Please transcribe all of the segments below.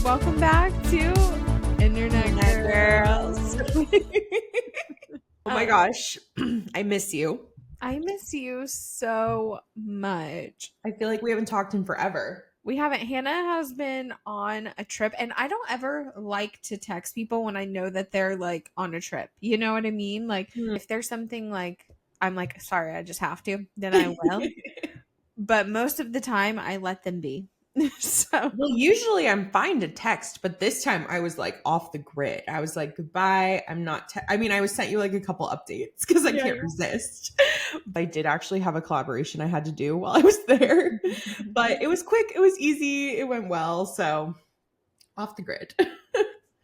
Welcome back to Internet Girlz. Oh my gosh, I miss you. I miss you so much. I feel like we haven't talked in forever. We haven't. Hannah has been on a trip, and I don't ever like to text people when I know that they're like on a trip. You know what I mean? Like, if there's something like, I'm like, sorry, I just have to, then I will. But most of the time, I let them be. So, Well, usually I'm fine to text, but this time I was like off the grid. I was like, goodbye. I'm not. I sent you like a couple updates because I can't resist. I did actually have a collaboration I had to do while I was there, but it was quick. It was easy. It went well. So off the grid.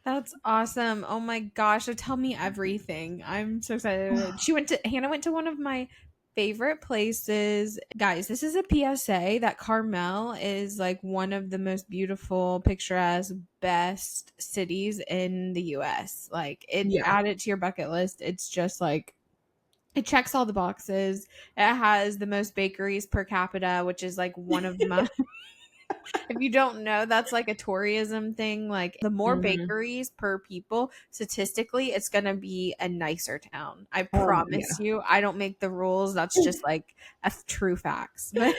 That's awesome. Oh my gosh. So tell me everything. I'm so excited. Hannah went to one of my favorite places. Guys, this is a PSA that Carmel is like one of the most beautiful, picturesque, best cities in the US. Like add it to your bucket list. It's just like it checks all the boxes. It has the most bakeries per capita, which is like one of my if you don't know, that's like a tourism thing. Like the more bakeries per people, statistically, it's going to be a nicer town. I promise you. I don't make the rules. That's just like a true facts. But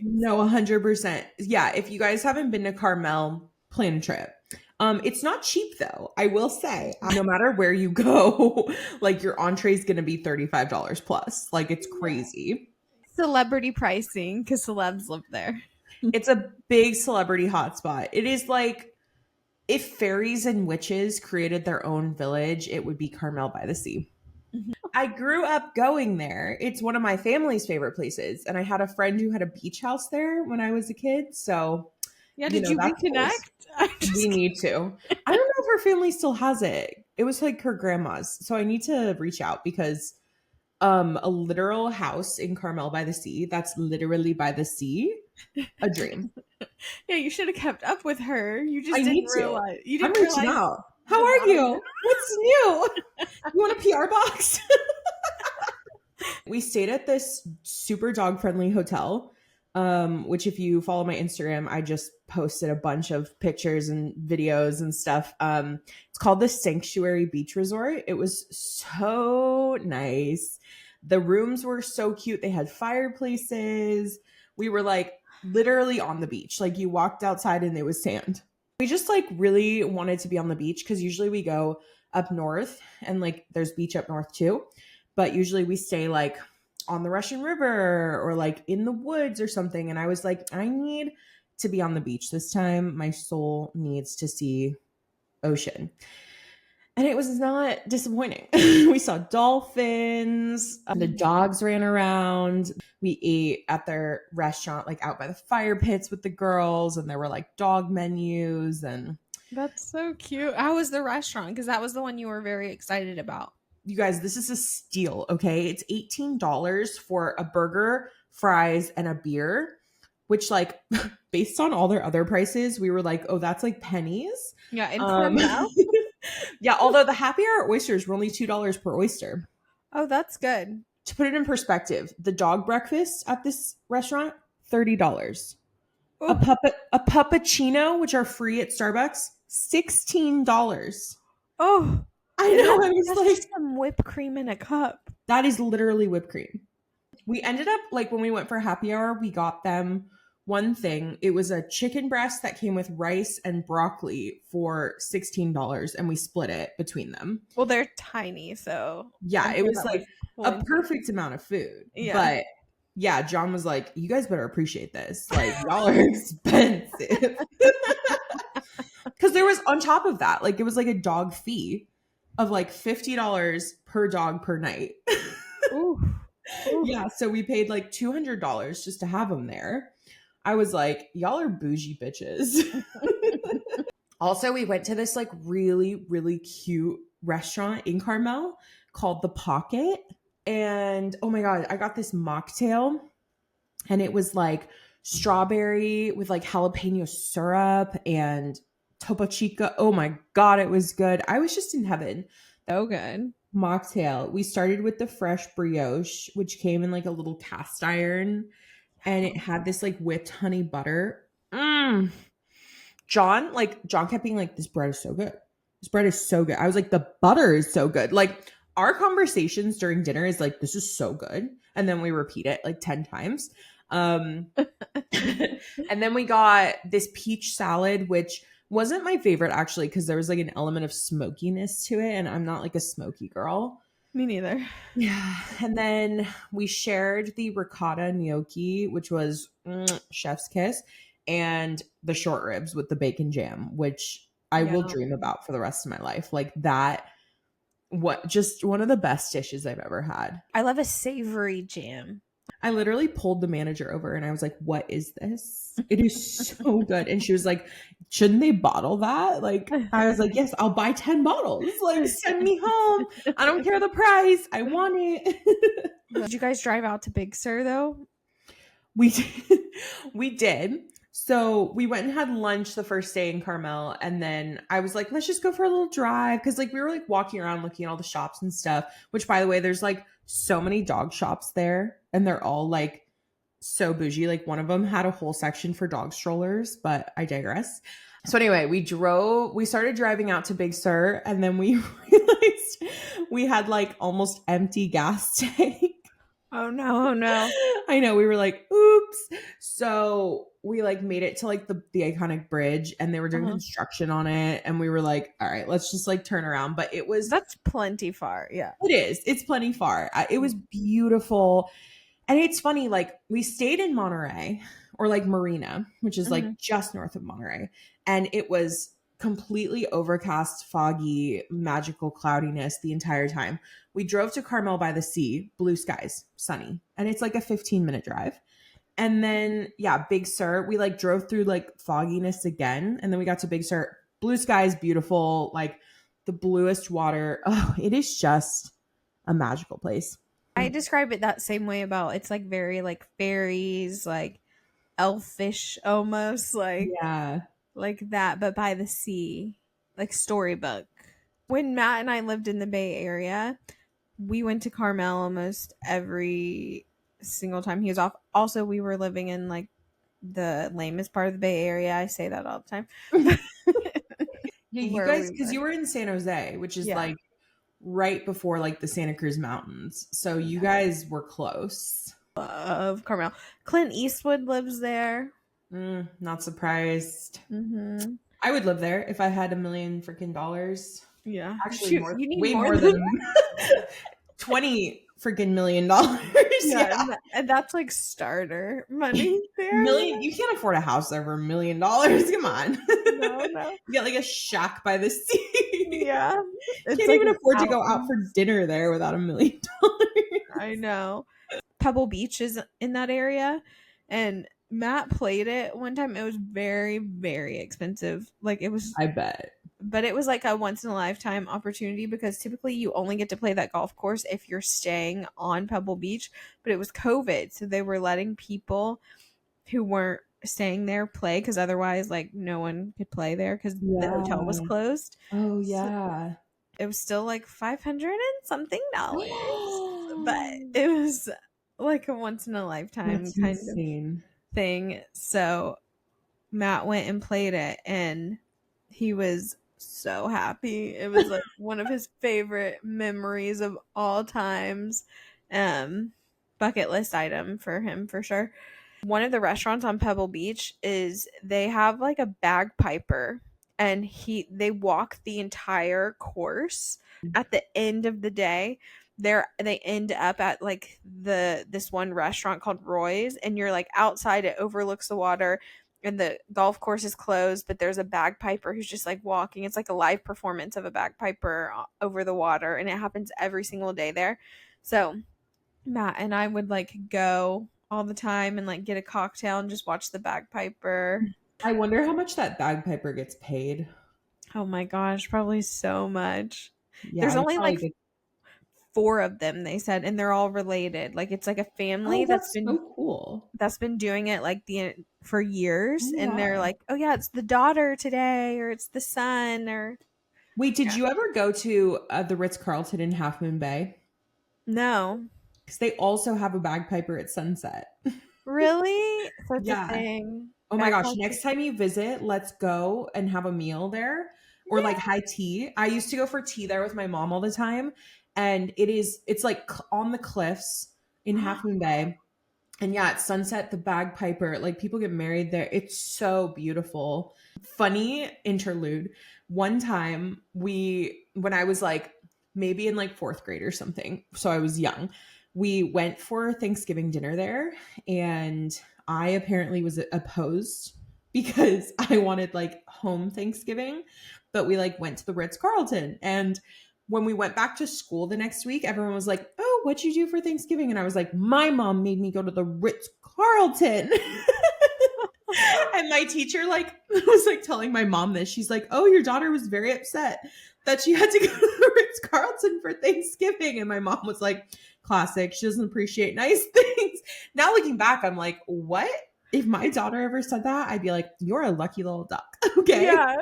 no, 100%. Yeah. If you guys haven't been to Carmel, plan a trip. It's not cheap though. I will say, no matter where you go, like your entree is going to be $35 plus. Like it's crazy. Celebrity pricing because celebs live there. It's a big celebrity hotspot. It is like if fairies and witches created their own village, it would be Carmel by the Sea. I grew up going there. It's one of my family's favorite places. And I had a friend who had a beach house there when I was a kid. So, yeah, did you reconnect? We need to. I don't know if her family still has it. It was like her grandma's. So I need to reach out because a literal house in Carmel by the Sea, that's literally by the sea, a dream. Yeah, you should have kept up with her. You just didn't realize. You didn't I'm reaching out. How are you? What's new? You want a PR box? We stayed at this super dog friendly hotel, which if you follow my Instagram, I just posted a bunch of pictures and videos and stuff. It's called the Sanctuary Beach Resort. It was so nice. The rooms were so cute. They had fireplaces. We were like literally on the beach. Like you walked outside and it was sand. We just like really wanted to be on the beach because usually we go up north and like there's beach up north too. But usually we stay like on the Russian River or like in the woods or something. And I was like, I need to be on the beach this time. My soul needs to see ocean. And it was not disappointing. We saw dolphins. The dogs ran around. We ate at their restaurant, like out by the fire pits with the girls. And there were like dog menus. And that's so cute. How was the restaurant? Because that was the one you were very excited about. You guys, this is a steal, okay? It's $18 for a burger, fries, and a beer, which like based on all their other prices, we were like, oh, that's like pennies. Yeah, in Carmel. Yeah, although the happy hour oysters were only $2 per oyster. Oh, that's good. To put it in perspective, the dog breakfast at this restaurant, $30. A puppuccino, which are free at Starbucks, $16. Oh, I know. I was like some whipped cream in a cup. That is literally whipped cream. We ended up like when we went for happy hour, we got them one thing. It was a chicken breast that came with rice and broccoli for $16 and we split it between them. Well, they're tiny, so yeah, it was like a perfect amount of food. Yeah. But yeah, John was like, you guys better appreciate this. Like y'all are expensive. Because there was on top of that, like it was like a dog fee of like $50 per dog per night. Ooh. Yeah, so we paid like $200 just to have them there. I was like, y'all are bougie bitches. Also, we went to this like really, really cute restaurant in Carmel called The Pocket. And oh my God, I got this mocktail and it was like strawberry with like jalapeno syrup and Topo Chico. Oh my God, it was good. I was just in heaven. So good. Mocktail. We started with the fresh brioche, which came in like a little cast iron and it had this like whipped honey butter. John kept being like, this bread is so good. This bread is so good. I was like, the butter is so good. Like, our conversations during dinner is like, this is so good. And then we repeat it like 10 times. And then we got this peach salad, which wasn't my favorite actually, because there was like an element of smokiness to it. And I'm not like a smoky girl. Me neither. Yeah. And then we shared the ricotta gnocchi, which was chef's kiss, and the short ribs with the bacon jam, which I will dream about for the rest of my life. Like that, just one of the best dishes I've ever had. I love a savory jam. I literally pulled the manager over and I was like, what is this? It is so good. And she was like, shouldn't they bottle that? Like, I was like, yes, I'll buy 10 bottles. Like, send me home. I don't care the price. I want it. Did you guys drive out to Big Sur though? We did. We did. So we went and had lunch the first day in Carmel. And then I was like, let's just go for a little drive. Cause like we were like walking around looking at all the shops and stuff, which by the way, there's like so many dog shops there and they're all like so bougie. Like one of them had a whole section for dog strollers, but I digress. So anyway, we started driving out to Big Sur and then we realized we had like almost empty gas tank. Oh no, no. I know. We were like, oops. So we like made it to like the iconic bridge and they were doing construction on it. And we were like, all right, let's just like turn around. But that's plenty far. Yeah. It is. It's plenty far. It was beautiful. And it's funny, like we stayed in Monterey or like Marina, which is like just north of Monterey. And it was completely overcast, foggy, magical cloudiness the entire time. We drove to Carmel by the sea, blue skies, sunny, and it's like a 15-minute drive. And then, yeah, Big Sur, we like drove through like fogginess again. And then we got to Big Sur, blue skies, beautiful, like the bluest water. Oh, it is just a magical place. I describe it that same way about it's like very like fairies, like elfish almost, like yeah, like that, but by the sea, like storybook. When Matt and I lived in the Bay Area, we went to Carmel almost every single time he was off. Also, we were living in like the lamest part of the Bay Area. I say that all the time. Yeah, you guys, because you were in San Jose, which is like right before like the Santa Cruz Mountains. So you guys were close. Of Carmel. Clint Eastwood lives there. Not surprised. I would live there if I had $1 million freaking dollars. Yeah, actually, you need way more than 20 freaking $1 million. Yeah, and that's like starter money there. Million, you can't afford a house there for $1 million. Come on. No. You get like a shack by the sea. Yeah, can't like even afford to go out for dinner there without $1 million. I know. Pebble Beach is in that area, and Matt played it one time. It was very, very expensive. Like it was, I bet. But it was like a once in a lifetime opportunity because typically you only get to play that golf course if you're staying on Pebble Beach. But it was COVID, so they were letting people who weren't staying there play because otherwise, like no one could play there because the hotel was closed. Oh yeah, so it was still like $500 and something dollars, but it was like a once in a lifetime kind of thing. So Matt went and played it, and he was so happy. It was like one of his favorite memories of all times. Bucket list item for him for sure. One of the restaurants on Pebble Beach is they have like a bagpiper, and they walk the entire course. At the end of the day, they end up at like this one restaurant called Roy's, and you're like outside, it overlooks the water. And the golf course is closed, but there's a bagpiper who's just like walking. It's like a live performance of a bagpiper over the water, and it happens every single day there. So Matt and I would like go all the time and like get a cocktail and just watch the bagpiper. I wonder how much that bagpiper gets paid. Oh my gosh, probably so much. Yeah, there's only like 4 of them, they said, and they're all related. Like it's like a family that's been so cool. That's been doing it like for years, and they're like, oh yeah, it's the daughter today, or it's the son, or. Wait, did you ever go to the Ritz-Carlton in Half Moon Bay? No, because they also have a bagpiper at sunset. Really? Such a thing. Oh my That's gosh, awesome. next time you visit, let's go and have a meal there or like Yeah. high tea. I used to go for tea there with my mom all the time, and it's like on the cliffs in Half Moon Bay. And yeah, at sunset, the bagpiper, like people get married there. It's so beautiful. Funny interlude. One time when I was like maybe in like fourth grade or something, so I was young, we went for Thanksgiving dinner there, and I apparently was opposed because I wanted like home Thanksgiving, but we like went to the Ritz Carlton. And when we went back to school the next week, everyone was like, "Oh, what'd you do for Thanksgiving?" And I was like, "My mom made me go to the Ritz Carlton." And my teacher like was like telling my mom this. She's like, "Oh, your daughter was very upset that she had to go to the Ritz Carlton for Thanksgiving." And my mom was like, "Classic. She doesn't appreciate nice things." Now looking back, I'm like, "What? If my daughter ever said that, I'd be like, you're a lucky little duck." Okay. Yeah.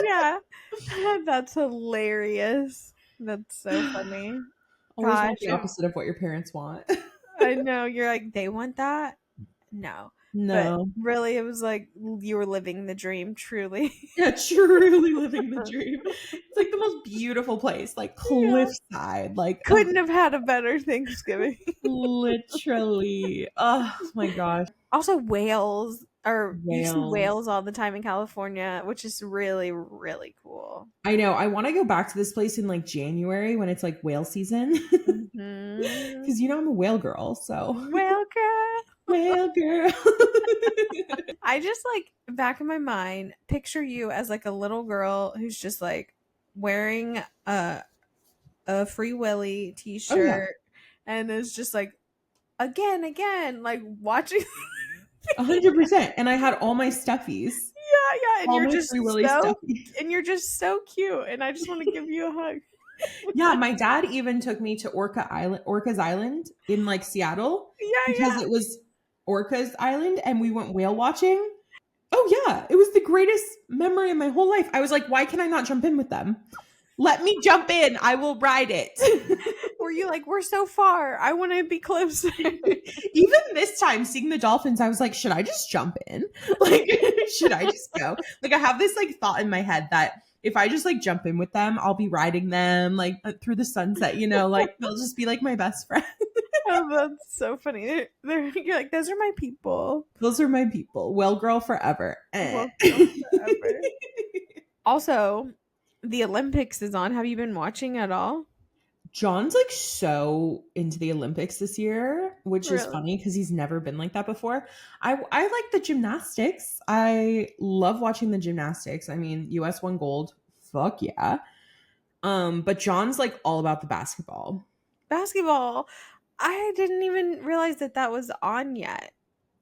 Yeah. That's hilarious. That's so funny. Always Gosh, want the opposite of what your parents want. I know you're like, they want that? No. But No. really, it was like you were living the dream, truly. Yeah, truly living the dream. It's like the most beautiful place, like Yeah. cliffside, like oh, Couldn't have had a better Thanksgiving. literally. Oh my gosh, Also, Wales, or you see Wales. whales all the time in California, which is really, really cool. I know. I want to go back to this place in like January when it's like whale season, Hmm. because I'm a whale girl. So Well, girl. whale girl. I just like back in my mind picture you as like a little girl who's just like wearing a Free Willy Oh yeah, t-shirt and is just like again like watching. 100%. And I had all my stuffies, Yeah, and all my Free Willy stuffies. you're just so cute and I just want to give you a hug. Yeah, my dad even took me to Orca's Island in like Seattle Yeah, because yeah. it was Orca's Island and we went whale watching. Oh yeah, it was the greatest memory of my whole life. I was like, why can I not jump in with them? Let me jump in. I will ride it. Were you like, we're so far, I want to be closer? Even this time, seeing the dolphins, I was like, should I just jump in? Like, should I just go? Like, I have this like thought in my head that if I just like jump in with them, I'll be riding them like through the sunset, like they'll just be like my best friend. Oh, that's so funny. You're like, those are my people. Those are my people. Well, girl forever. Well, forever. Also, the Olympics is on. Have you been watching at all? John's like so into the Olympics this year, which is Really? funny because he's never been like that before. I like the gymnastics. I love watching the gymnastics. I mean, US won gold. Fuck yeah. But John's like all about the basketball. Basketball. I didn't even realize that that was on yet.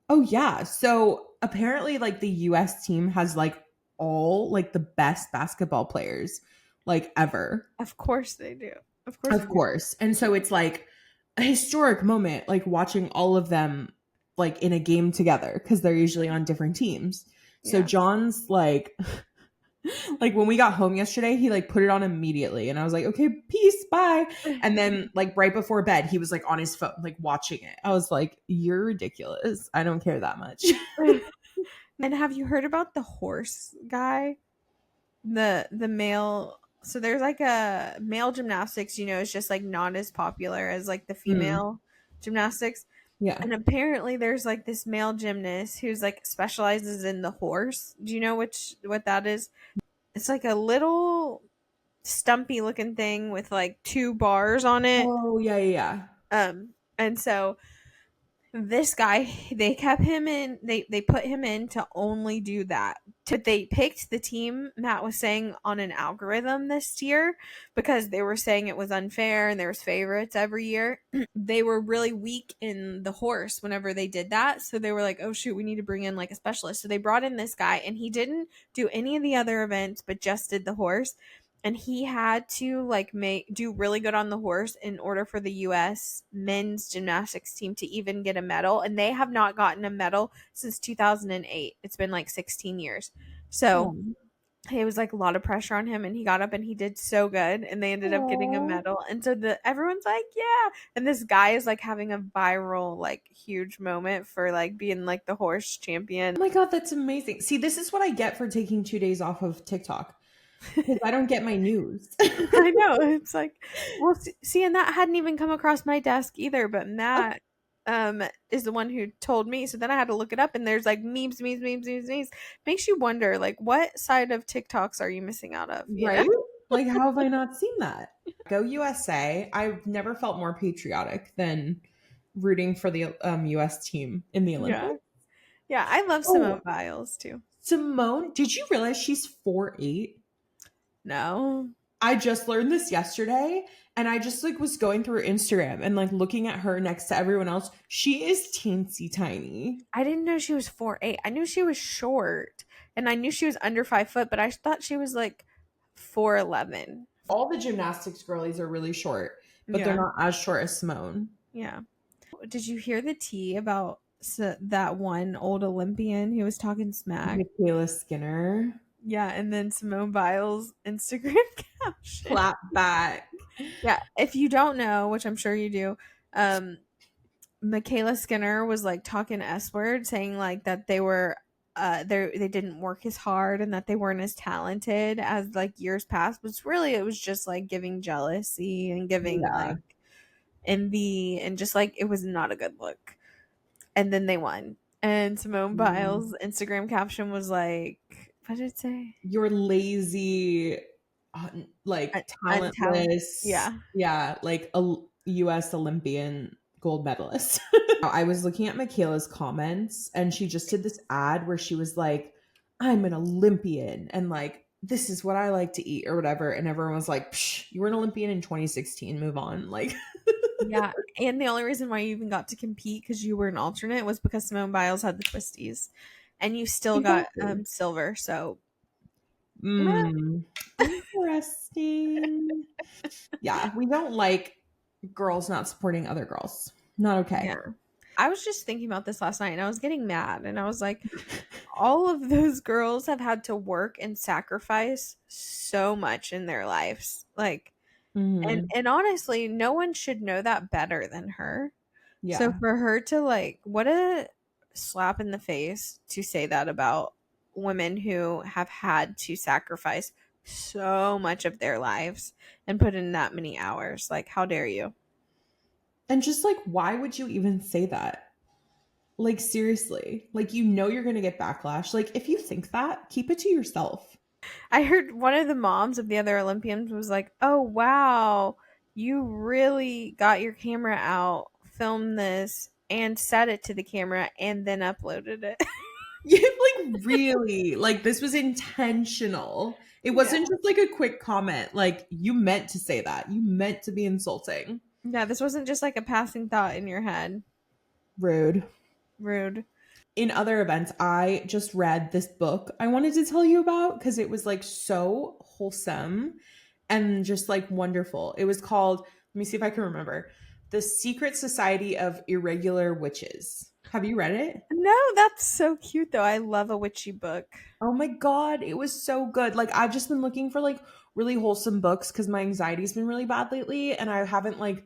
Oh yeah. So apparently like the US team has like all like the best basketball players like ever. Of course they do. Of course they Of do. course. And so it's like a historic moment, like watching all of them like in a game together because they're usually on different teams. So Yeah. John's like, like when we got home yesterday, he like put it on immediately. And I was like, okay, peace, bye. And then like right before bed, he was like on his phone, like watching it. I was like, you're ridiculous. I don't care that much. And have you heard about the horse guy? The male, so there's like a male gymnastics, is just like not as popular as like the Mm, female gymnastics. yeah. And apparently there's like this male gymnast who's like specializes in the horse. Do you know what that is? It's like a little stumpy looking thing with like two bars on it. Oh, yeah, yeah, And so this guy, they kept him in, they put him in to only do that. But they picked the team, Matt was saying, on an algorithm this year because they were saying it was unfair and there was favorites every year. They were really weak in the horse whenever they did that, so they were like, oh shoot, we need to bring in like a specialist. So they brought in this guy and he didn't do any of the other events but just did the horse, and he had to like do really good on the horse in order for the US men's gymnastics team to even get a medal, and they have not gotten a medal since 2008. It's been like 16 years. yeah. So it was like a lot of pressure on him, and he got up and he did so good, and they ended up getting a Aw. medal. And so everyone's like, yeah. And this guy is like having a viral, like huge moment for like being like the horse champion. Oh my God, that's amazing. See, this is what I get for taking 2 days off of TikTok because I don't get my news. I know. It's like, well, see, and that hadn't even come across my desk either, but Matt is the one who told me. So then I had to look it up, and there's like memes. Makes you wonder, like, what side of TikToks are you missing out of, you know? Right? Like, how have I not seen that? Go USA. I've never felt more patriotic than rooting for the US team in the Yeah. Olympics. Yeah, I love Simone Oh, Biles too. Simone, did you realize she's 4'8"? No. I just learned this yesterday and I just like was going through Instagram and like looking at her next to everyone else. She is teensy tiny. I didn't know she was 4'8". I knew she was short, and I knew she was under 5 foot, but I thought she was like 4'11". All the gymnastics girlies are really short, but they're Yeah. not as short as Simone. Yeah. Did you hear the tea about that one old Olympian who was talking smack? Michaela Skinner. Yeah, and then Simone Biles' Instagram caption. Clap back. Yeah, if you don't know, which I'm sure you do, Michaela Skinner was like talking S word, saying like that they were they didn't work as hard and that they weren't as talented as like years past. But really it was just like giving jealousy and giving Yeah. like envy, and just like it was not a good look. And then they won. And Simone Biles' Instagram caption was like, what did it say? You're lazy, like Untalented. talentless. Yeah. Yeah, like a US Olympian gold medalist. I was looking at Michaela's comments and she just did this ad where she was like, I'm an Olympian and like this is what I like to eat or whatever. And everyone was like, Psh, you were an Olympian in 2016. Move on. Like, Yeah. And the only reason why you even got to compete because you were an alternate was because Simone Biles had the twisties. And you still got exactly. silver. So Interesting. Yeah, we don't like girls not supporting other girls. Not okay. yeah. I was just thinking about this last night and I was getting mad, and I was like, all of those girls have had to work and sacrifice so much in their lives. Like, Mhm. and honestly, no one should know that better than her. So Yeah. for her to like, what a slap in the face to say that about women who have had to sacrifice so much of their lives and put in that many hours. Like, how dare you? And just like, why would you even say that? Like, seriously. Like, you know, you're going to get backlash. Like, if you think that, keep it to yourself. I heard one of the moms of the other Olympians was like, "Oh wow, you really got your camera out, filmed this, and set it to the camera, and then uploaded it." Yeah, like, really. Like, this was intentional. It Yeah. wasn't just like a quick comment. Like, you meant to say that. You meant to be insulting. Yeah, this wasn't just like a passing thought in your head. Rude. Rude. In other events, I just read this book I wanted to tell you about because it was like so wholesome and just like wonderful. It was called, let me see if I can remember, The Secret Society of Irregular Witches. Have you read it? No, that's so cute though. I love a witchy book. Oh my God, it was so good. Like, I've just been looking for like really wholesome books because my anxiety's been really bad lately and I haven't like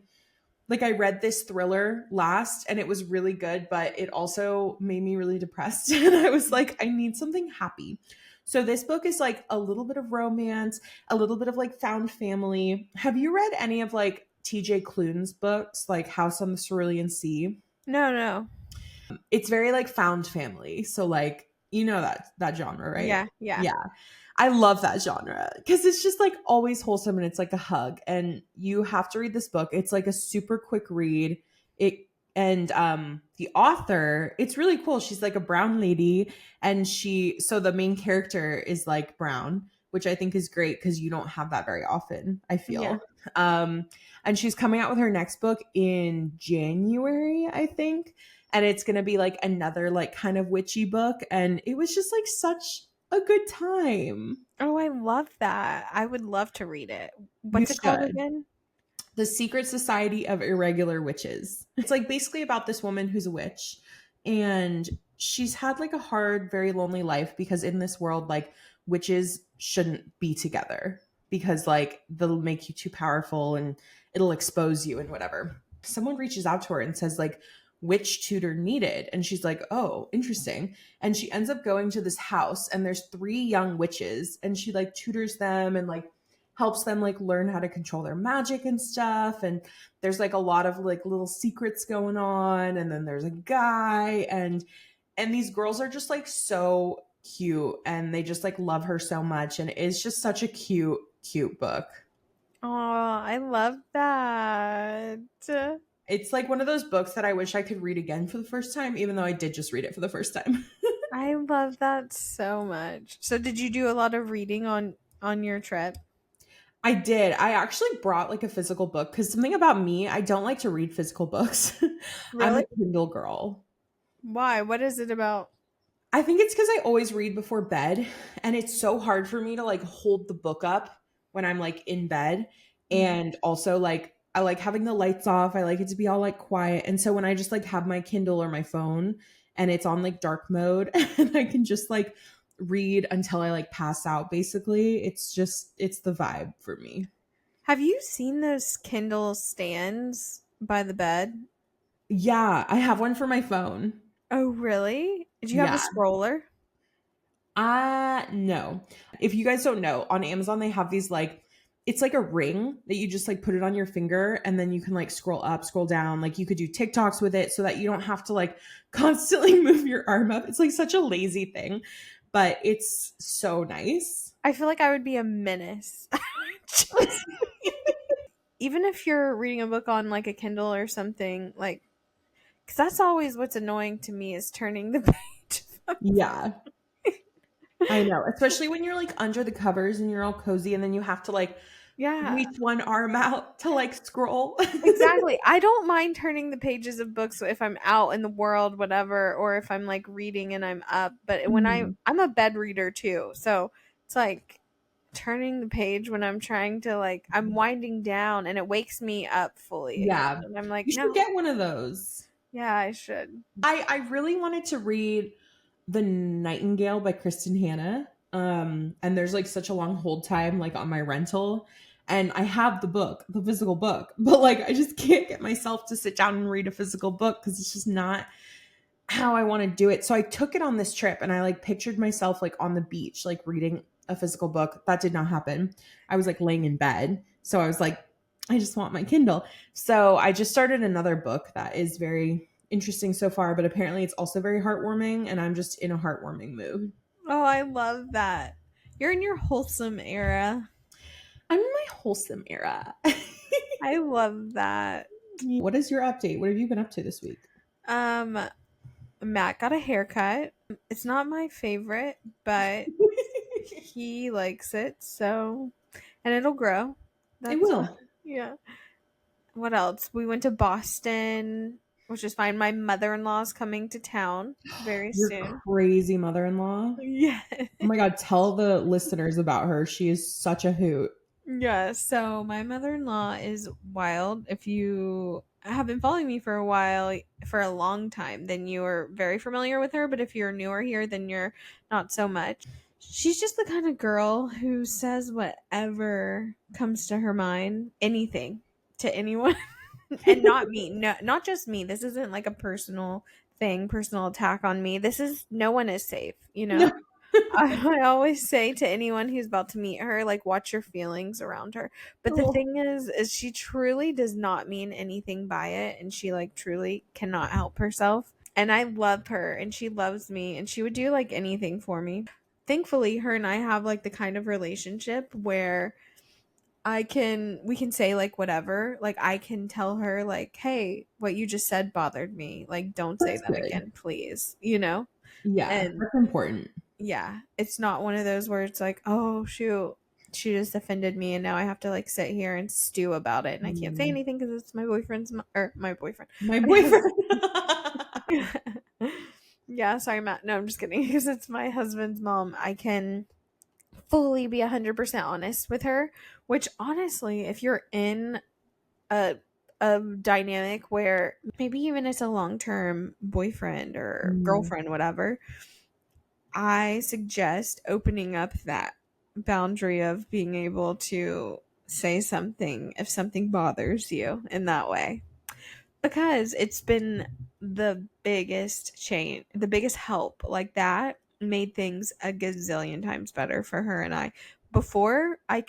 I read this thriller last and it was really good, but it also made me really depressed. And I was like, I need something happy. So this book is like a little bit of romance, a little bit of like found family. Have you read any of like TJ Klune's books, like House on the Cerulean Sea? No, no. It's very like found family. So like, you know that genre, right? Yeah, yeah. Yeah. I love that genre because it's just like always wholesome and it's like a hug. And you have to read this book. It's like a super quick read. It and the author, it's really cool. She's like a brown lady, and so the main character is like brown, which I think is great because you don't have that very often, I Yeah. feel. And she's coming out with her next book in January, I think. And it's gonna be like another like kind of witchy book. And it was just like such a good time. Oh, I love that. I would love to read it. You What's it called should. again? The Secret Society of Irregular Witches. It's like basically about this woman who's a witch and she's had like a hard, very lonely life because in this world, like witches shouldn't be together because like they'll make you too powerful and it'll expose you and whatever. Someone reaches out to her and says like which tutor needed, and she's like, oh, interesting. And she ends up going to this house and there's three young witches and she like tutors them and like helps them like learn how to control their magic and stuff. And there's like a lot of like little secrets going on, and then there's a guy, and these girls are just like so cute and they just like love her so much, and it's just such a cute book. Oh, I love that. It's like one of those books that I wish I could read again for the first time, even though I did just read it for the first time. I love that so much. So did you do a lot of reading on your trip? I did. I actually brought like a physical book because something about me, I don't like to read physical books. I'm a Really? Kindle girl. Why? What is it about? I think it's because I always read before bed, and it's so hard for me to like hold the book up when I'm like in bed. Mhm. And also, like, I like having the lights off. I like it to be all like quiet. And so when I just like have my Kindle or my phone and it's on like dark mode and I can just like read until I like pass out, basically, it's the vibe for me. Have you seen those Kindle stands by the bed? Yeah, I have one for my phone. Oh, really? Did you have a Yeah. scroller? No. If you guys don't know, on Amazon they have these like it's like a ring that you just like put it on your finger and then you can like scroll up, scroll down. Like you could do TikToks with it so that you don't have to like constantly move your arm up. It's like such a lazy thing, but it's so nice. I feel like I would be a menace. Just- even if you're reading a book on like a Kindle or something, like, because that's always what's annoying to me is turning the page. Yeah. I know, especially when you're like under the covers and you're all cozy and then you have to like Yeah, reach one arm out to like scroll. exactly. I don't mind turning the pages of books if I'm out in the world, whatever, or if I'm like reading and I'm up. But when Mhm. I'm a bed reader too, so it's like turning the page when I'm trying to like I'm winding down and it wakes me up fully again. Yeah. And I'm like, You should no, get one of those. yeah, I should. I really wanted to read The Nightingale by Kristen Hanna. And there's like such a long hold time like on my rental. And I have the book, the physical book, but like I just can't get myself to sit down and read a physical book because it's just not how I want to do it. So I took it on this trip and I like pictured myself like on the beach, like reading a physical book. That did not happen. I was like laying in bed. So I was like, I just want my Kindle. So I just started another book that is very interesting so far, but apparently it's also very heartwarming and I'm just in a heartwarming mood. Oh, I love that. You're in your wholesome era. I'm in my wholesome era. I love that. What is your update? What have you been up to this week? Um, Matt got a haircut. It's not my favorite, but he likes it, so and it'll grow. It That's all. will. Yeah. What else? We went to Boston, which is fine. My mother-in-law's coming to town very Your soon. crazy mother-in-law. Yeah. Oh my God, tell the listeners about her. She is such a hoot. Yeah, so my mother-in-law is wild. If you have been following me for a while, for a long time, then you are very familiar with her, but if you're newer here, then you're not so much. She's just the kind of girl who says whatever comes to her mind, anything to anyone. And not me. No, not just me. This isn't like a personal thing, personal attack on me. This is no one is safe, you No. know? I always say to anyone who's about to meet her, like, watch your feelings around her. But the Oh, thing is she truly does not mean anything by it, and she like truly cannot help herself. And I love her, and she loves me, and she would do like anything for me. Thankfully, her and I have like the kind of relationship where we can say like whatever. Like I can tell her like, "Hey, what you just said bothered me. Like don't say that's that good. again, please." You know? Yeah, And that's important. yeah, it's not one of those where it's like, "Oh, shoot, she just offended me and now I have to like sit here and stew about it and I can't say Mm. anything because it's my boyfriend's or my boyfriend." My My boyfriend. husband. Yeah, sorry, Matt. No, I'm just kidding because it's my husband's mom. I can fully be 100% honest with her, which honestly, if you're in a dynamic where maybe even it's a long-term boyfriend or Mm. girlfriend, whatever, I suggest opening up that boundary of being able to say something if something bothers you in that way, because it's been the biggest change, the biggest help. Like that made things a gazillion times better for her and I. Before I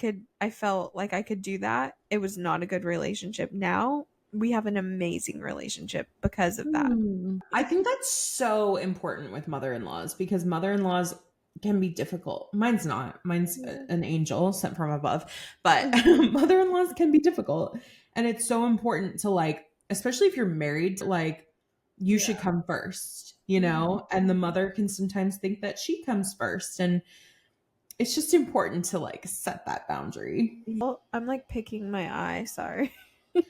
felt like I could do that. It was not a good relationship. Now we have an amazing relationship because of that. I think that's so important with mother-in-laws because mother-in-laws can be difficult. Mine's not. Mine's an angel sent from above, but mother-in-laws can be difficult. And it's so important to like, especially if you're married, like you should come first, you know? And the mother can sometimes think that she comes first. And it's just important to like set that boundary. Well, I'm like picking my eye, sorry. Oh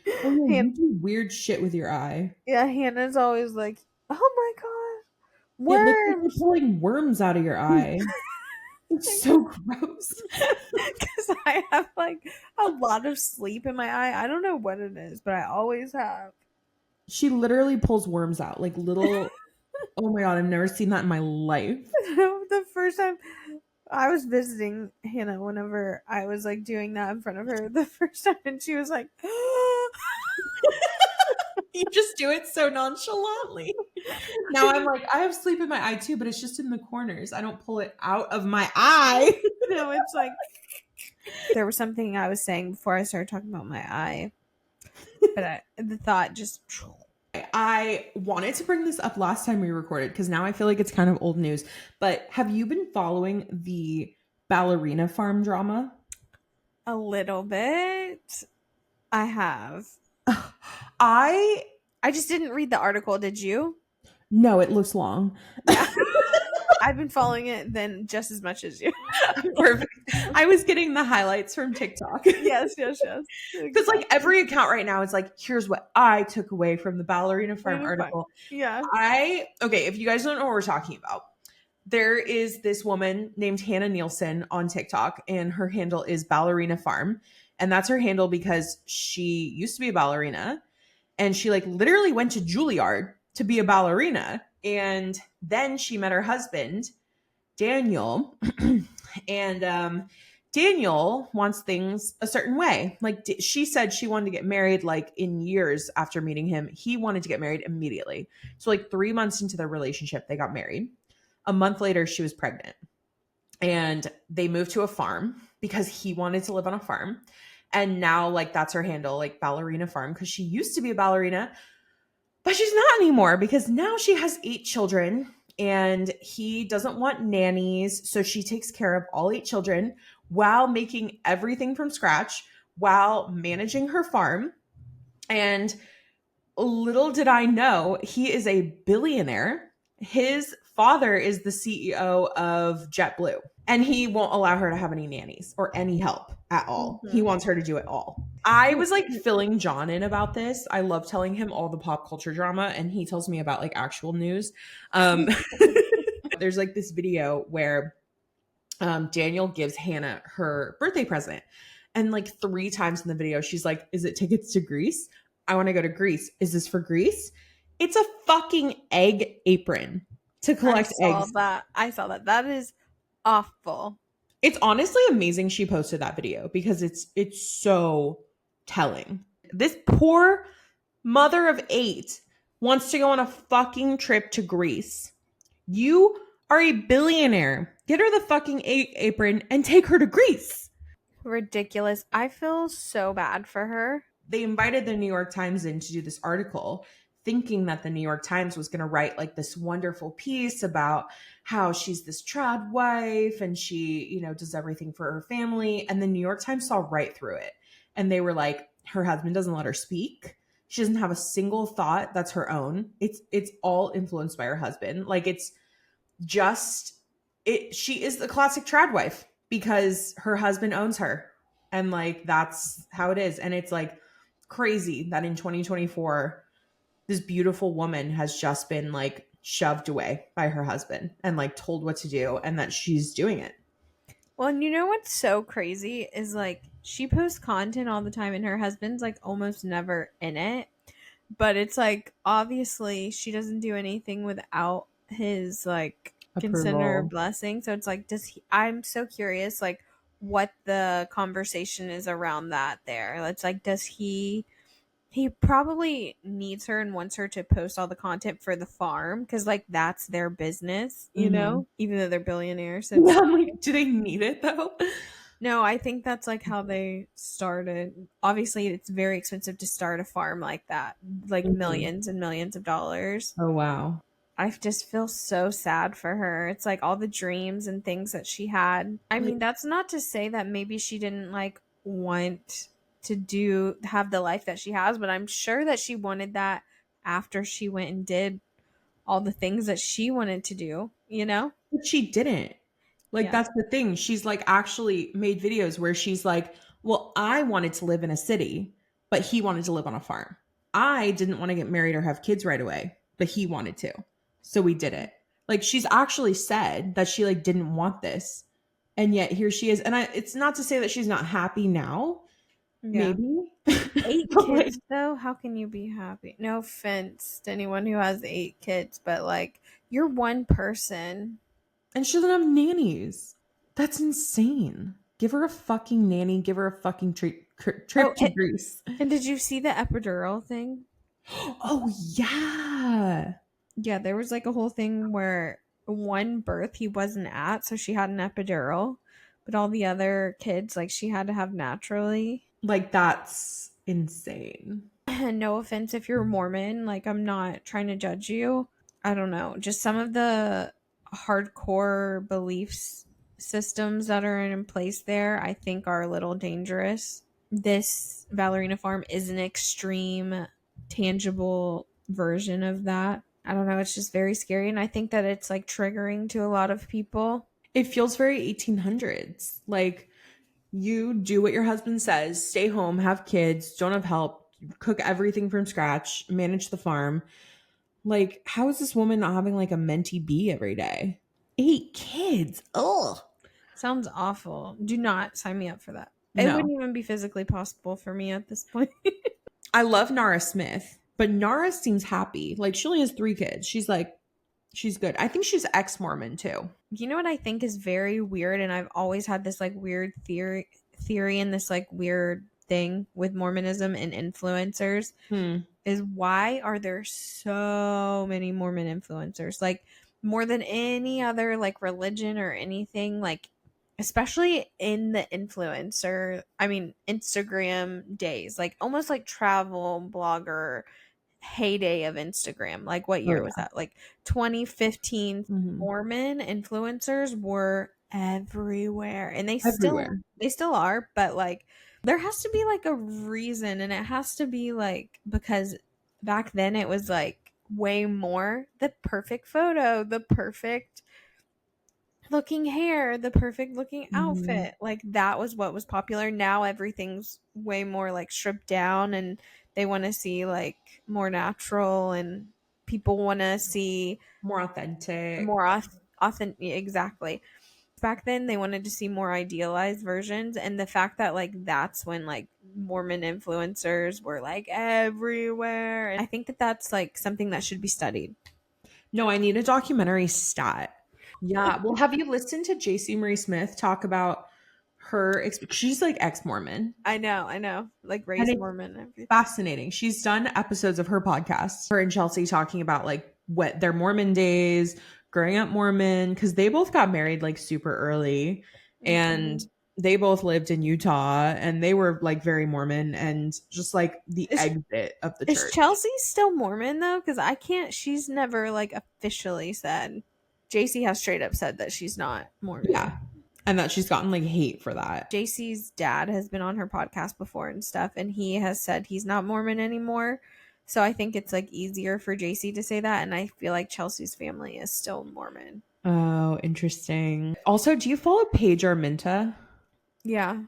yeah, Han- you do weird shit with your eye. yeah, Hannah's always like, oh my god, It looks like you're worms. pulling worms out of your eye. It's so gross. Because I have like a lot of sleep in my eye. I don't know what it is, but I always have. She literally pulls worms out, like little. Oh my god, I've never seen that in my life. The first time I was visiting Hannah, whenever I was like doing that in front of her, the first time, and she was like, You just do it so nonchalantly. Now I'm like, I have sleep in my eye too, but it's just in the corners. I don't pull it out of my eye. no, it's like, there was something I was saying before I started talking about my eye, but the thought just. I wanted to bring this up last time we recorded because now I feel like it's kind of old news. But have you been following the Ballerina Farm drama? A little bit. I have. I just didn't read the article. Did you? No, it looks long. Yeah. I've been following it then just as much as you. Perfect. I was getting the highlights from TikTok. Yes. Because like every account right now is like, here's what I took away from the Ballerina Farm article. Yeah. Okay, if you guys don't know what we're talking about, there is this woman named Hannah Nielsen on TikTok, and her handle is Ballerina Farm. And that's her handle because she used to be a ballerina, and she like literally went to Juilliard to be a ballerina. And then she met her husband, Daniel, and Daniel wants things a certain way. Like she said she wanted to get married like in years after meeting him. He wanted to get married immediately. So like 3 months into their relationship, they got married. A month later, she was pregnant. And they moved to a farm because he wanted to live on a farm. And now like that's her handle, like Ballerina Farm, because she used to be a ballerina, but she's not anymore because now she has 8 children and he doesn't want nannies. So she takes care of all 8 children while making everything from scratch, while managing her farm. And little did I know, he is a billionaire. His father is the CEO of JetBlue, and he won't allow her to have any nannies or any help at all. He wants her to do it all. I was like filling John in about this. I love telling him all the pop culture drama, and he tells me about like actual news. There's like this video where Daniel gives Hannah her birthday present. And like 3 times in the video, she's like, is it tickets to Greece? I want to go to Greece. Is this for Greece? It's a fucking egg apron to collect eggs. I saw that. That is awful. It's honestly amazing she posted that video because it's so telling. This poor mother of 8 wants to go on a fucking trip to Greece. You are a billionaire. Get her the fucking egg apron and take her to Greece. Ridiculous. I feel so bad for her. They invited the New York Times in to do this article, thinking that the New York Times was going to write like this wonderful piece about how she's this trad wife and she, you know, does everything for her family. And the New York Times saw right through it. And they were like, her husband doesn't let her speak. She doesn't have a single thought that's her own. It's all influenced by her husband. Like it's just she is the classic trad wife because her husband owns her. And like that's how it is. And it's like crazy that in 2024 this beautiful woman has just been like shoved away by her husband and like told what to do and that she's doing it. Well, and you know what's so crazy is like she posts content all the time and her husband's like almost never in it. But it's like obviously she doesn't do anything without his like consent or blessing. So it's like I'm so curious, like what the conversation is around that there. It's like, does he probably needs her and wants her to post all the content for the farm because like that's their business, Mhm. even though they're billionaires. It's Yeah, I'm like, do they need it though? no, I think that's like how they started. Obviously, it's very expensive to start a farm like that, like Mhm. millions and millions of dollars. Oh wow. I just feel so sad for her. It's like all the dreams and things that she had. I Like mean, that's not to say that maybe she didn't like want to have the life that she has, but I'm sure that she wanted that after she went and did all the things that she wanted to do, you know? but she didn't. Like Yeah. that's the thing. She's like actually made videos where she's like, "Well, I wanted to live in a city, but he wanted to live on a farm. I didn't want to get married or have kids right away, but he wanted to. So we did it." Like she's actually said that she like didn't want this. And yet here she is. And it's not to say that she's not happy now, Yeah. maybe. 8 But like kids though, how can you be happy? No offense to anyone who has 8 kids, but like you're one person. and she doesn't have nannies. That's insane. Give her a fucking nanny. Give her a fucking Oh, trip to Greece. and did you see the epidural thing? Oh yeah. Yeah, there was like a whole thing where one birth he wasn't at, so she had an epidural, but all the other kids like she had to have naturally. Like that's insane. And no offense if you're Mormon, like I'm not trying to judge you. I don't know, just some of the hardcore beliefs systems that are in place there, I think are a little dangerous. This Ballerina Farm is an extreme, tangible version of that. I don't know, it's just very scary. And I think that it's like triggering to a lot of people. It feels very 1800s. Like you do what your husband says, stay home, have kids, don't have help, cook everything from scratch, manage the farm. Like, how is this woman not having like a mentee bee every day? 8 kids. Ugh. Sounds awful. Do not sign me up for that. It No. wouldn't even be physically possible for me at this point. I love Nara Smith, but Nara seems happy. Like she only has 3 kids. She's like, she's good. I think she's ex-Mormon too. You know what I think is very weird, and I've always had this like weird theory and this like weird thing with Mormonism and influencers Hmm. is why are there so many Mormon influencers? Like more than any other like religion or anything, like especially in the Instagram days, like almost like travel blogger heyday of Instagram. Like what Oh year was yeah. that? Like 2015 Mhm. Mormon influencers were everywhere and Everywhere. they still are, but like there has to be like a reason and it has to be like because back then it was like way more the perfect photo, the perfect looking hair, the perfect looking Mhm. outfit. Like that was what was popular. Now everything's way more like stripped down and they want to see like more natural and people want to see More authentic. more authentic exactly. Back then they wanted to see more idealized versions and the fact that like that's when like Mormon influencers were like everywhere. And I think that that's like something that should be studied. No, I need a documentary stat. Yeah. Well, have you listened to JC Marie Smith talk about her? She's like ex-Mormon, I know. Like and raised it's Mormon and everything. fascinating. She's done episodes of her podcast. Her and Chelsea talking about like what their Mormon days, growing up Mormon, because they both got married like super early, and Mhm. they both lived in Utah, and they were like very Mormon, and just like the Is exit of the is church. Chelsea still Mormon though? Because I can't. She's never like officially said. JC has straight up said that she's not Yeah, Mormon. and that she's gotten like hate for that. JC's dad has been on her podcast before and stuff, and he has said he's not Mormon anymore. So I think it's like easier for JC to say that, and I feel like Chelsea's family is still Mormon. Oh, interesting. Also, do you follow Paige Arminta? Yeah.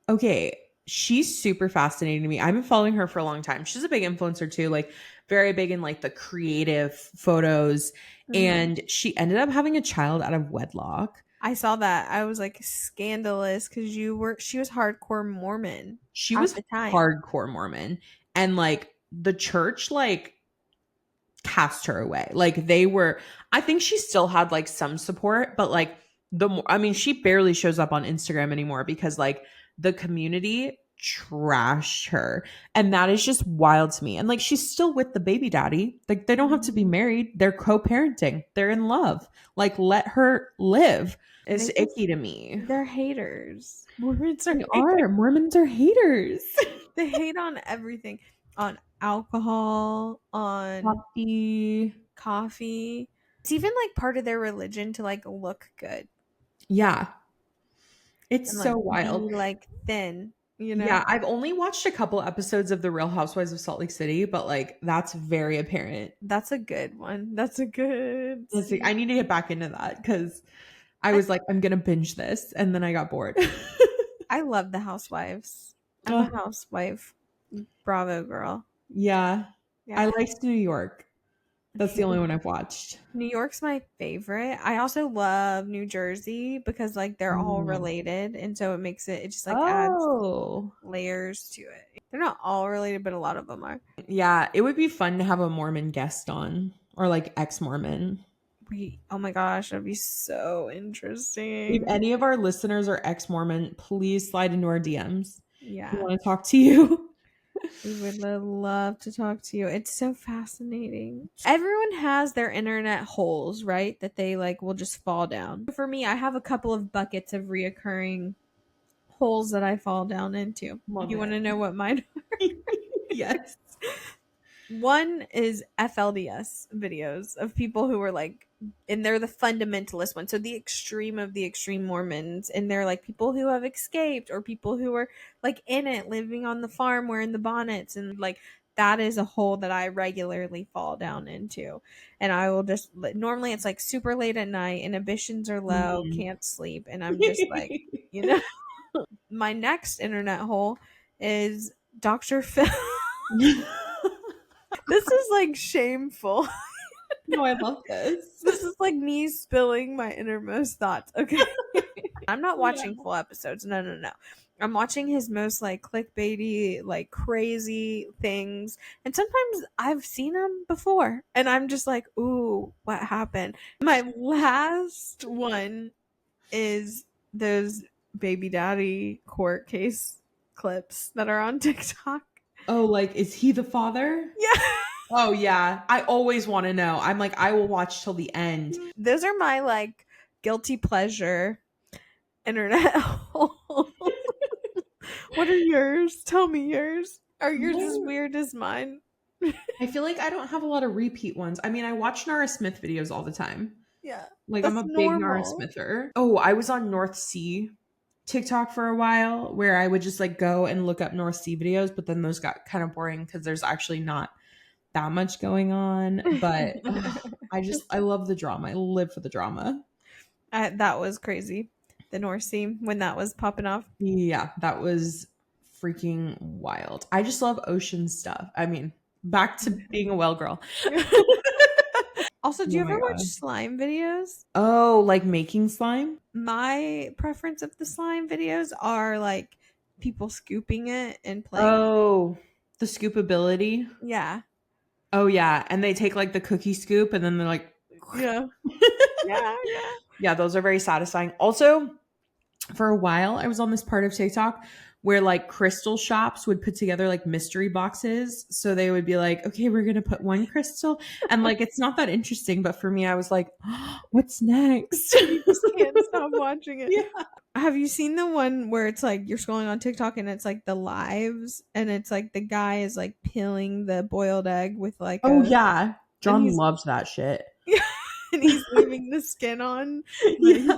Okay, she's super fascinating to me. I've been following her for a long time. She's a big influencer too, like very big in like the creative photos. Mhm. And she ended up having a child out of wedlock. I saw that. I was like scandalous because she was hardcore Mormon She at was the time. hardcore Mormon. And like the church like cast her away. Like they were, I think she still had like some support, but like the more, I mean, she barely shows up on Instagram anymore because like the community trashed her. And that is just wild to me. And like she's still with the baby daddy. Like they don't have to be married. They're co-parenting. They're in love. Like let her live. It's icky to me. They're haters. They are. Mormons are haters. They hate on everything. On alcohol, on coffee. It's even like part of their religion to like look good. Yeah. It's And, so like, wild. be, like thin, you know? Yeah, I've only watched a couple episodes of The Real Housewives of Salt Lake City, but like that's very apparent. That's a good one. That's a good. I need to get back into that because I was like, I'm gonna binge this, and then I got bored. I love the housewives. I'm a housewife. Bravo girl. Yeah. Yeah. I liked New York. That's the only one I've watched. New York's my favorite. I also love New Jersey because like they're all related, and so it just like adds layers to it. They're not all related, but a lot of them are. Yeah, it would be fun to have a Mormon guest on, or like ex-Mormon. Oh my gosh, that'd be so interesting. If any of our listeners are ex-Mormon, please slide into our DMs. Yeah, we want to talk to you. We would love to talk to you. It's so fascinating. Everyone has their internet holes, right? That they like will just fall down. For me, I have a couple of buckets of reoccurring holes that I fall down into. You want to know what mine are? Yes. One is FLDS videos of people who are like, and they're the fundamentalist ones. So the extreme of the extreme Mormons. And they're like people who have escaped or people who are like in it, living on the farm, wearing the bonnets. And like, that is a hole that I regularly fall down into. And I will just, normally it's like super late at night, inhibitions are low, can't sleep. And I'm just like, you know, my next internet hole is Dr. Phil. This is like shameful. No, I love this. This is like me spilling my innermost thoughts. Okay. I'm not watching full episodes. No. I'm watching his most like clickbaity, like crazy things. And sometimes I've seen him before and I'm just like, ooh, what happened? My last one is those baby daddy court case clips that are on TikTok. Oh, like, is he the father? Yeah. Oh, yeah. I always want to know. I'm like, I will watch till the end. Those are my, like, guilty pleasure internet holes. What are yours? Tell me yours. Are yours as weird as mine? I feel like I don't have a lot of repeat ones. I mean, I watch Nara Smith videos all the time. Yeah. Like, I'm a big Nara Smither. Oh, I was on North Sea TikTok for a while where I would just like go and look up North Sea videos, but then those got kind of boring because there's actually not that much going on. But I love the drama. I live for the drama. That was crazy. The North Sea when that was popping off. Yeah, that was freaking wild. I just love ocean stuff. I mean, back to being a well girl. Also, do you ever watch slime videos? Oh, like making slime? My preference of the slime videos are like people scooping it and playing. Oh, the scoopability? Yeah. Oh, yeah. And they take like the cookie scoop and then they're like, yeah. Yeah, those are very satisfying. Also, for a while, I was on this part of TikTok where like crystal shops would put together like mystery boxes. So they would be like, okay, we're going to put one crystal. And like, it's not that interesting. But for me, I was like, oh, what's next? You just can't stop watching it. Yeah. Have you seen the one where it's like you're scrolling on TikTok and it's like the lives and it's like the guy is like peeling the boiled egg with like yeah. John loves that shit. Yeah. And he's leaving the skin on. Yeah.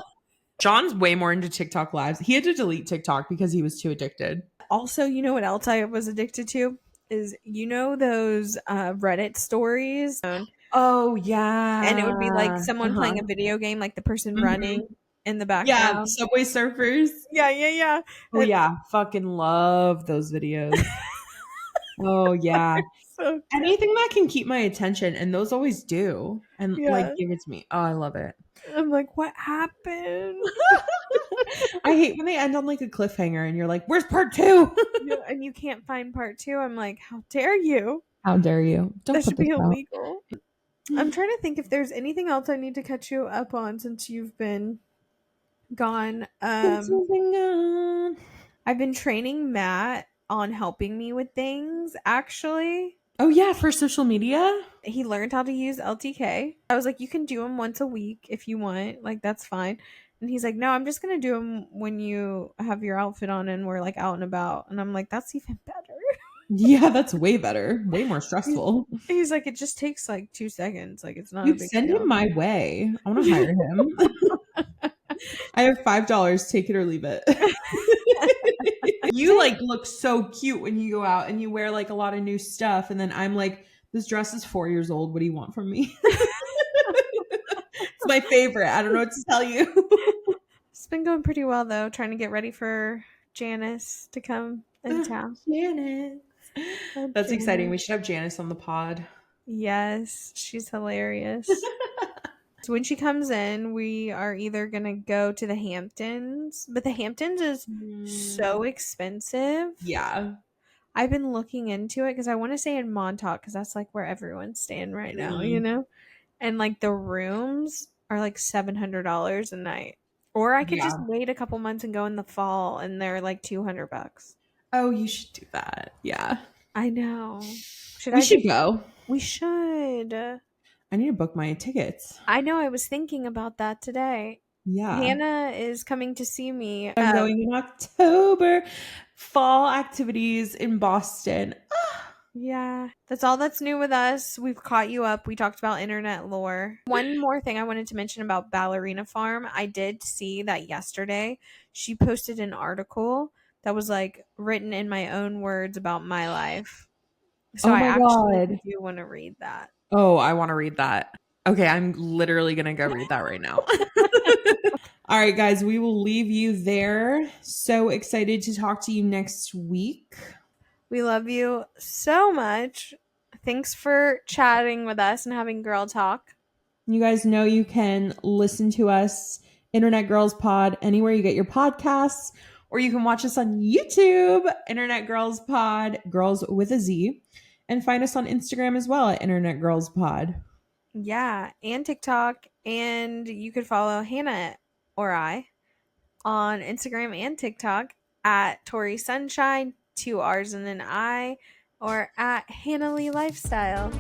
John's way more into TikTok lives. He had to delete TikTok because he was too addicted. Also, you know what else I was addicted to? Is those Reddit stories? Oh, yeah. And it would be like someone playing a video game, like the person running in the background. Yeah, Subway Surfers. Yeah. Oh, yeah. Fucking love those videos. Oh, yeah. So anything that can keep my attention, and those always do. And like give it to me. Oh, I love it. I'm like, what happened? I hate when they end on like a cliffhanger and you're like, where's part 2? And you can't find part 2. I'm like, how dare you? How dare you? That should be illegal. I'm trying to think if there's anything else I need to catch you up on since you've been gone. It's moving on. I've been training Matt on helping me with things, actually. Oh yeah, for social media? He learned how to use LTK. I was like, you can do them once a week if you want. Like, that's fine. And he's like, no, I'm just going to do them when you have your outfit on and we're like out and about. And I'm like, that's even better. Yeah, that's way better. Way more He's, stressful. he's like, it just takes like 2 seconds. Like, it's not a Dude, big send him deal. my way. I want to hire him. I have $5. Take it or leave it. You like look so cute when you go out and you wear like a lot of new stuff. And then I'm like, this dress is 4 years old. What do you want from me? It's my favorite. I don't know what to tell you. It's been going pretty well, though, trying to get ready for Janice to come in town. Janice. Oh, That's exciting. Janice. We should have Janice on the pod. Yes, she's hilarious. So when she comes in, we are either going to go to the Hamptons, but the Hamptons is so expensive. Yeah. I've been looking into it because I want to stay in Montauk because that's like where everyone's staying right now, you know? And like the rooms are like $700 a night. Or I could just Yeah. wait a couple months and go in the fall and they're like $200. Oh, you should do that. Yeah. I know. We should go. We should. I need to book my tickets. I know. I was thinking about that today. Yeah. Hannah is coming to see me. I'm going in October. Fall activities in Boston. Yeah, that's all that's new with us. We've caught you up. We talked about internet lore. One more thing I wanted to mention about Ballerina Farm. I did see that yesterday she posted an article that was like written in my own words about my life. So Oh I my actually God. do want to read that. Oh, I want to read that. Okay, I'm literally going to go read that right now. All right, guys, we will leave you there. So excited to talk to you next week. We love you so much. Thanks for chatting with us and having girl talk. You guys know you can listen to us, Internet Girlz Pod, anywhere you get your podcasts, or you can watch us on YouTube, Internet Girlz Pod, girls with a Z, and find us on Instagram as well at Internet Girlz Pod. Yeah, and TikTok. And you could follow Hannah or I on Instagram and TikTok at Torri Sunshine, 2 R's and an I, or at Hannah Lee Lifestyle.